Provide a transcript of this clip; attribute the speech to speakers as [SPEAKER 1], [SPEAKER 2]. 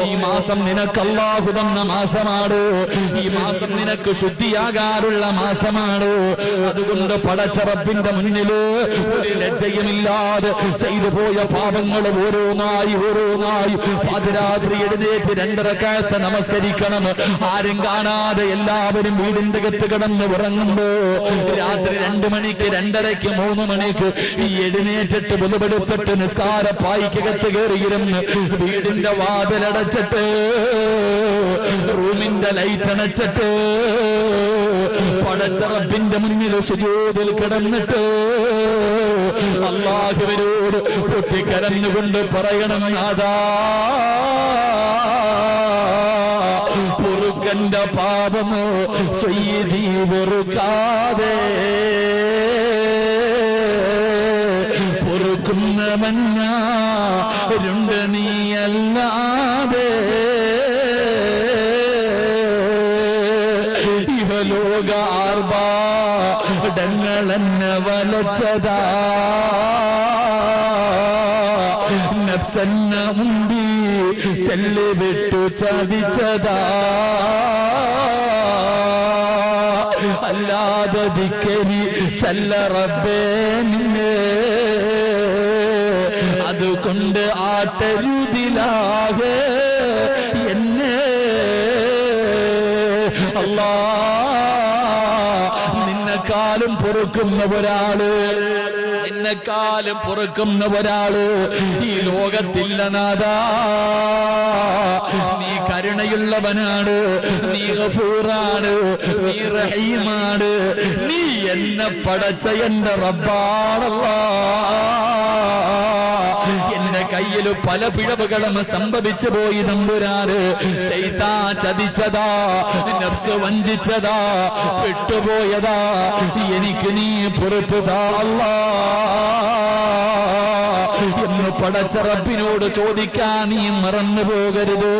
[SPEAKER 1] ഈ മാസം നിനക്ക് അല്ലാഹു തന്ന മാസമാണ്. ഈ മാസം നിനക്ക് ശുദ്ധിയാകാനുള്ള മാസമാണ്. അതുകൊണ്ട് പടച്ച റബ്ബിന്റെ മുന്നില് ഒരു ലജ്ജയുമില്ലാതെ ചെയ്തു പോയ പാപങ്ങൾ ഓരോന്നായി പാതിരാത്രി എഴുന്നേറ്റ് 2 റക്അത്ത് നമസ്കരിക്കണം. ആരും കാണാതെ എല്ലാവരും വീടിന്റെ അകത്ത് കിടന്ന് ഉറങ്ങുമ്പോ രാത്രി 2 മണിക്ക് 2:30ക്ക് 3 മണിക്ക് ഈ എഴുന്നേറ്റിട്ട് ബുധപ്പെടുത്തിട്ട് നിസ്കാര പായിക്കകത്ത് കയറിയിരുന്ന് വീടിന്റെ വാതിലടച്ചിട്ട് റൂമിന്റെ ലൈറ്റ് അണച്ചിട്ട് പടച്ച റബ്ബിന്റെ മുന്നിൽ സുജൂദിൽ കിടന്നിട്ട് അല്ലാഹുവിനോട് പൊട്ടിക്കരഞ്ഞുകൊണ്ട് പറയണം, നാഥാ പൊറുക്കന്റെ പാപമോ സയ്യിദീ വെറുക്കാതെ പൊറുക്കുന്നവനാരുണ്ട് നീയല്ലാതെ. ഇഹലോക ആർഭാടങ്ങളെന്നെ വലച്ചതാ, നഫ്സെന്ന മുമ്പി തെല്ല് വിട്ടു ചതിച്ചതാ. അല്ലാതെ ദിക്കരി ചല്ല റബ്ബേ നിന്നെ, അതുകൊണ്ട് ആട്ടരുതിലാകെ എന്നെ. അല്ലാ, നിന്നെക്കാളും പൊറുക്കുന്ന ഒരാള്, നിന്നെക്കാളും പൊറുക്കുന്ന ഒരാള് ഈ ലോകത്തില്ല നാഥാ. നീ കരുണയുള്ളവനാണ്, നീ ഗഫൂറാണ്, നീ റഹീമാണ്, നീ എന്നെ പടച്ച എന്റെ റബ്ബാണല്ലാ. എന്റെ കയ്യിൽ പല പിഴവുകളും സംഭവിച്ചു പോയി തമ്പുരാന്. ശൈത്താൻ ചതിച്ചതാ, നഫ്സ് വഞ്ചിച്ചതാ, പെട്ടുപോയതാ. എനിക്ക് നീ പുറത്തുതാ അല്ലാ എന്ന് പടച്ച റബ്ബിനോട് ചോദിക്കാൻ നീ മറന്നു പോകരുത്.